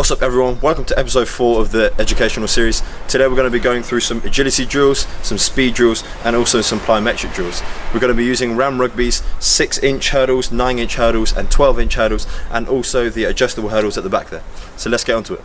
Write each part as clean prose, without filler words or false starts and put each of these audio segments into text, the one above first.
What's up everyone, welcome to episode 4 of the educational series. Today we're going to be going through some agility drills, some speed drills and also some plyometric drills. We're going to be using Ram Rugby's 6-inch hurdles, 9-inch hurdles and 12-inch hurdles, and also the adjustable hurdles at the back there. So let's get onto it.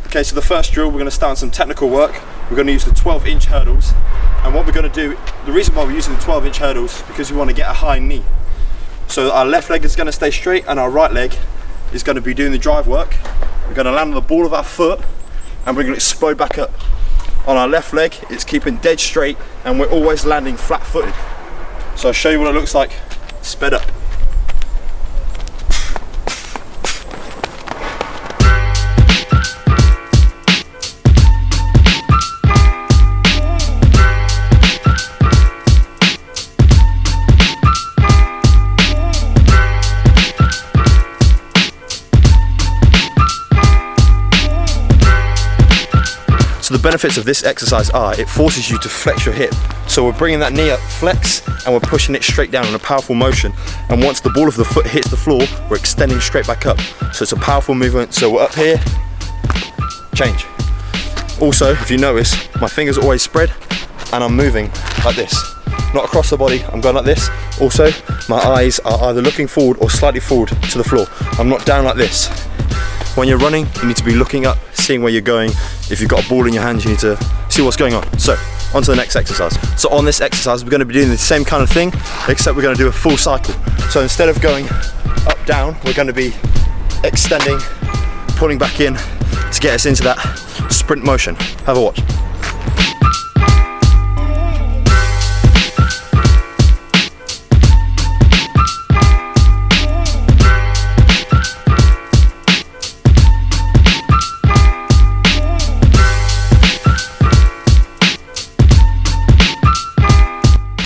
Okay, so the first drill, we're going to start on some technical work. We're going to use the 12-inch hurdles, and what we're going to do, the reason why we're using the 12-inch hurdles is because we want to get a high knee. So our left leg is going to stay straight and our right leg is going to be doing the drive work. We're going to land on the ball of our foot and we're going to explode back up. On our left leg, it's keeping dead straight and we're always landing flat-footed. So I'll show you what it looks like sped up. So the benefits of this exercise are, it forces you to flex your hip. So we're bringing that knee up, flex, and we're pushing it straight down in a powerful motion. And once the ball of the foot hits the floor, we're extending straight back up. So it's a powerful movement. So we're up here, change. Also, if you notice, my fingers are always spread and I'm moving like this. Not across the body, I'm going like this. Also, my eyes are either looking forward or slightly forward to the floor. I'm not down like this. When you're running, you need to be looking up, seeing where you're going. If you've got a ball in your hand, you need to see what's going on. So, on to the next exercise. So on this exercise, we're going to be doing the same kind of thing, except we're going to do a full cycle. So instead of going up, down, we're going to be extending, pulling back in to get us into that sprint motion. Have a watch.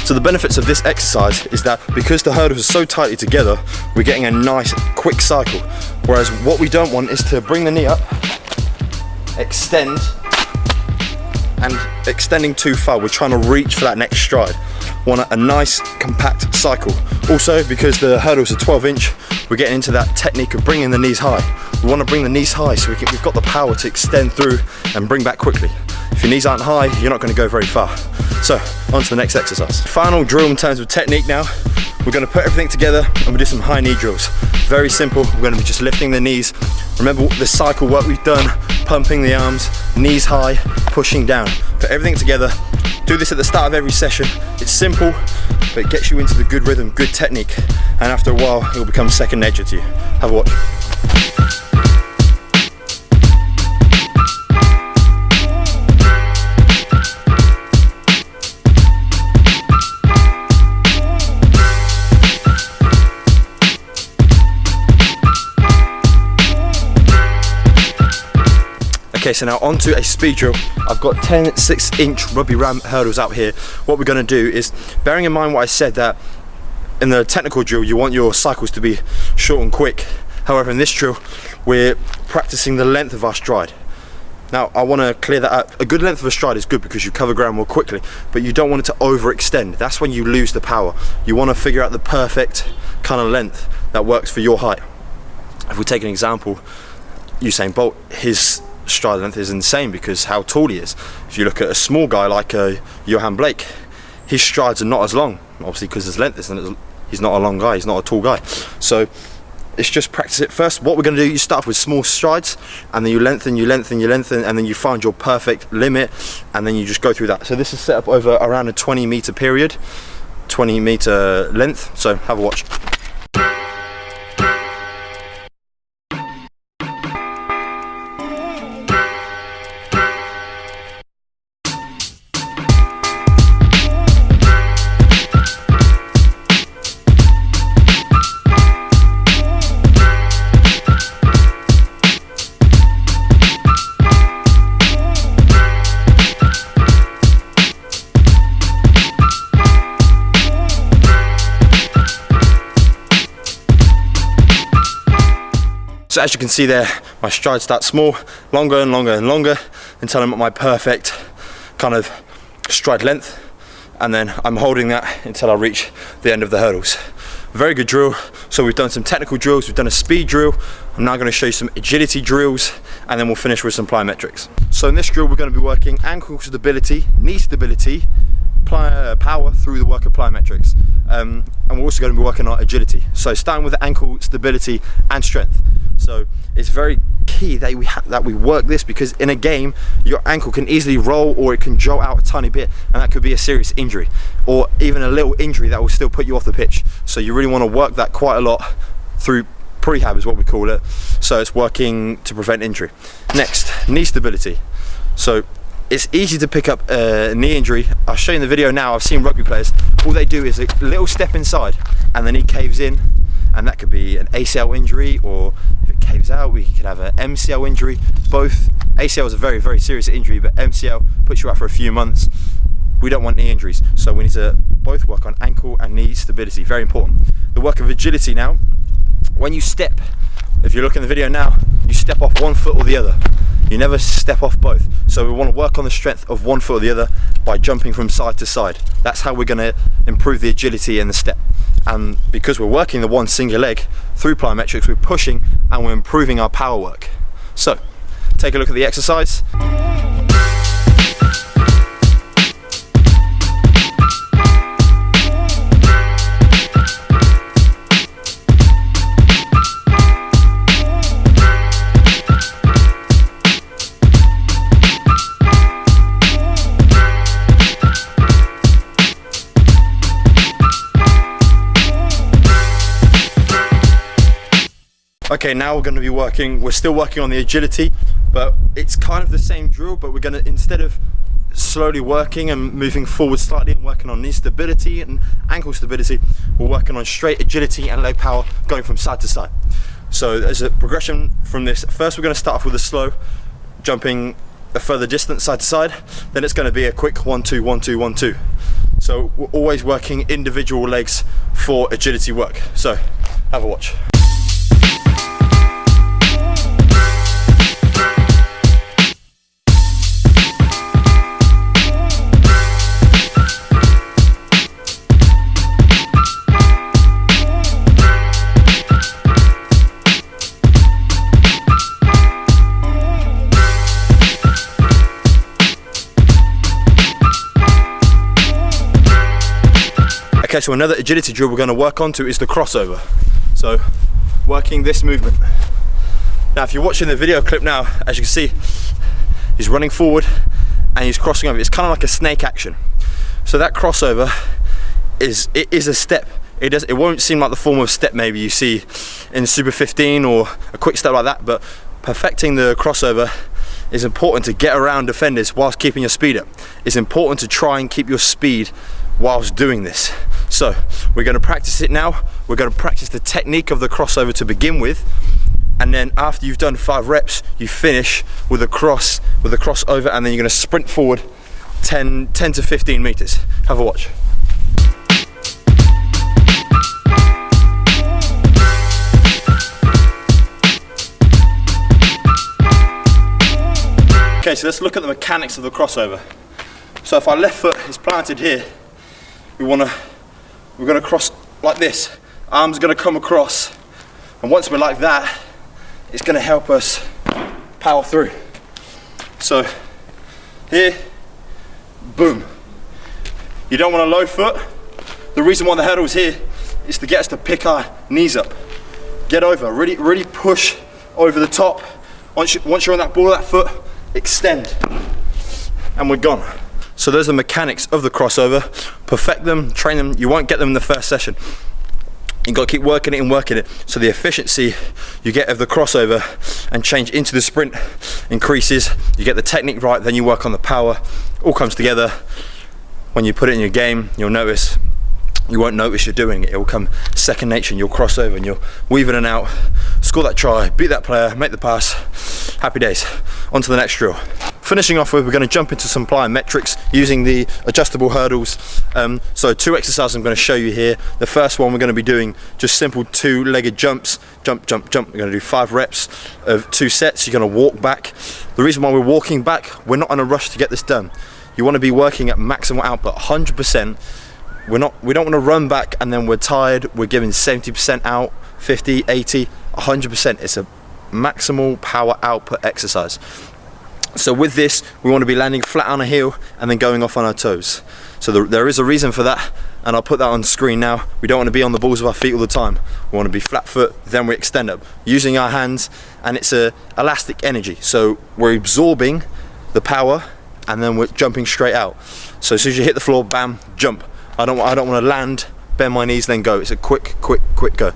So the benefits of this exercise is that because the hurdles are so tightly together, we're getting a nice quick cycle. Whereas what we don't want is to bring the knee up, extend, and extending too far. We're trying to reach for that next stride. Want a nice compact cycle. Also, because the hurdles are 12-inch, we're getting into that technique of bringing the knees high. We want to bring the knees high so we've got the power to extend through and bring back quickly. If your knees aren't high, you're not going to go very far. So, on to the next exercise. Final drill in terms of technique now. We're going to put everything together and we'll do some high knee drills. Very simple. We're going to be just lifting the knees. Remember the cycle work we've done, pumping the arms, knees high, pushing down. Put everything together. Do this at the start of every session. It's simple, but it gets you into the good rhythm, good technique. And after a while, it will become second nature to you. Have a watch. Okay, so now onto a speed drill. I've got 10 6-inch Rugby Ram hurdles out here. What we're going to do is, bearing in mind what I said, that in the technical drill you want your cycles to be short and quick. However, in this drill we're practicing the length of our stride. Now I want to clear that up. A good length of a stride is good because you cover ground more quickly, but you don't want it to overextend. That's when you lose the power. You want to figure out the perfect kind of length that works for your height. If we take an example, Usain Bolt, his stride length is insane because how tall he is. If you look at a small guy like Johan Blake, his strides are not as long, obviously because his length isn't. He's not a long guy, he's not a tall guy. So it's just practice it first. What we're going to do, you start off with small strides and then you lengthen, and then you find your perfect limit and then you just go through that. So this is set up over around a 20-meter period, 20-meter length. So have a watch. So as you can see there, my strides start small, longer and longer and longer until I'm at my perfect kind of stride length, and then I'm holding that until I reach the end of the hurdles. Very good drill. So we've done some technical drills, we've done a speed drill. I'm now going to show you some agility drills, and then we'll finish with some plyometrics. So in this drill we're going to be working ankle stability, knee stability, power through the work of plyometrics, and we're also going to be working on agility. So starting with the ankle stability and strength. So it's very key that we work this, because in a game your ankle can easily roll, or it can jolt out a tiny bit, and that could be a serious injury, or even a little injury that will still put you off the pitch. So you really want to work that quite a lot through prehab is what we call it. So it's working to prevent injury. Next, knee stability. So it's easy to pick up a knee injury. I'll show you in the video now. I've seen rugby players, all they do is a little step inside and the knee caves in, and that could be an ACL injury, or if it caves out we could have an MCL injury. Both. ACL is a very, very serious injury, but MCL puts you out for a few months. We don't want knee injuries, so we need to both work on ankle and knee stability, very important. The work of agility now. When you step, if you look in the video now, you step off one foot or the other. You never step off both. So we want to work on the strength of one foot or the other by jumping from side to side. That's how we're going to improve the agility and the step. And because we're working the one single leg through plyometrics, we're pushing and we're improving our power work. So take a look at the exercise. Okay, now we're still working on the agility, but it's kind of the same drill, but we're gonna, instead of slowly working and moving forward slightly and working on knee stability and ankle stability, we're working on straight agility and leg power going from side to side. So there's a progression from this. First we're gonna start off with a slow, jumping a further distance side to side, then it's gonna be a quick 1, 2, 1, 2, 1, 2. So we're always working individual legs for agility work. So have a watch. Okay, so another agility drill we're going to work onto is the crossover. So working this movement. Now if you're watching the video clip now, as you can see, he's running forward and he's crossing over. It's kind of like a snake action. So that crossover is a step. It won't seem like the form of step maybe you see in Super 15 or a quick step like that, but perfecting the crossover is important to get around defenders whilst keeping your speed up. It's important to try and keep your speed whilst doing this. So we're going to practice it now. We're going to practice the technique of the crossover to begin with, and then after you've done 5 reps you finish with a crossover, and then you're going to sprint forward 10 to 15 meters. Have a watch. Okay, so let's look at the mechanics of the crossover. So if our left foot is planted here, we're going to cross like this. Arms are going to come across, and once we're like that, it's going to help us power through. So here, boom. You don't want a low foot. The reason why the hurdle is here is to get us to pick our knees up. Get over, really push over the top. Once you're on that ball of that foot, extend, and we're gone. So those are the mechanics of the crossover. Perfect them, train them. You won't get them in the first session. You've got to keep working it and working it. So the efficiency you get of the crossover and change into the sprint increases. You get the technique right, then you work on the power. All comes together. When you put it in your game, you won't notice you're doing it. It will come second nature, and you'll cross over and you'll weave in and out, score that try, beat that player, make the pass. Happy days. On to the next drill. Finishing off with, we're going to jump into some plyometrics using the adjustable hurdles. So 2 exercises I'm going to show you here. The first one we're going to be doing just simple 2-legged jumps. Jump, jump, jump. We're going to do 5 reps of 2 sets. You're going to walk back. The reason why we're walking back, we're not in a rush to get this done. You want to be working at maximal output, 100%. we don't want to run back and then we're tired, we're giving 70% out, 50, 80, 100%. It's a maximal power output exercise. So with this, we want to be landing flat on a heel and then going off on our toes. So there is a reason for that, and I'll put that on screen now. We don't want to be on the balls of our feet all the time. We want to be flat foot, then we extend up using our hands, and it's a elastic energy. So we're absorbing the power and then we're jumping straight out. So as soon as you hit the floor, bam, jump. I don't want to land, bend my knees, then go. It's a quick go.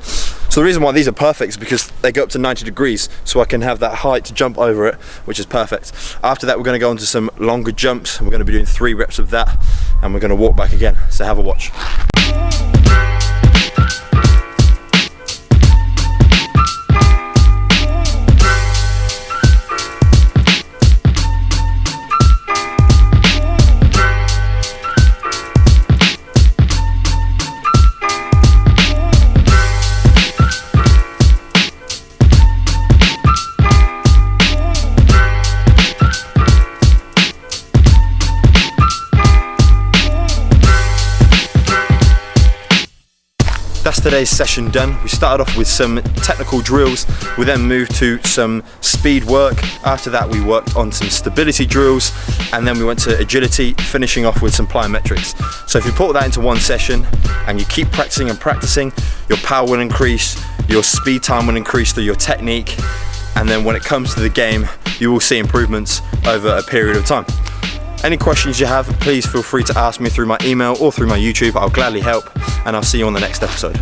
So the reason why these are perfect is because they go up to 90 degrees, so I can have that height to jump over it, which is perfect. After that, we're going to go into some longer jumps. We're going to be doing 3 reps of that, and we're going to walk back again. So have a watch. That's today's session done. We started off with some technical drills, we then moved to some speed work. After that we worked on some stability drills, and then we went to agility, finishing off with some plyometrics. So if you put that into one session and you keep practicing and practicing, your power will increase, your speed time will increase through your technique, and then when it comes to the game, you will see improvements over a period of time. Any questions you have, please feel free to ask me through my email or through my YouTube. I'll gladly help, and I'll see you on the next episode.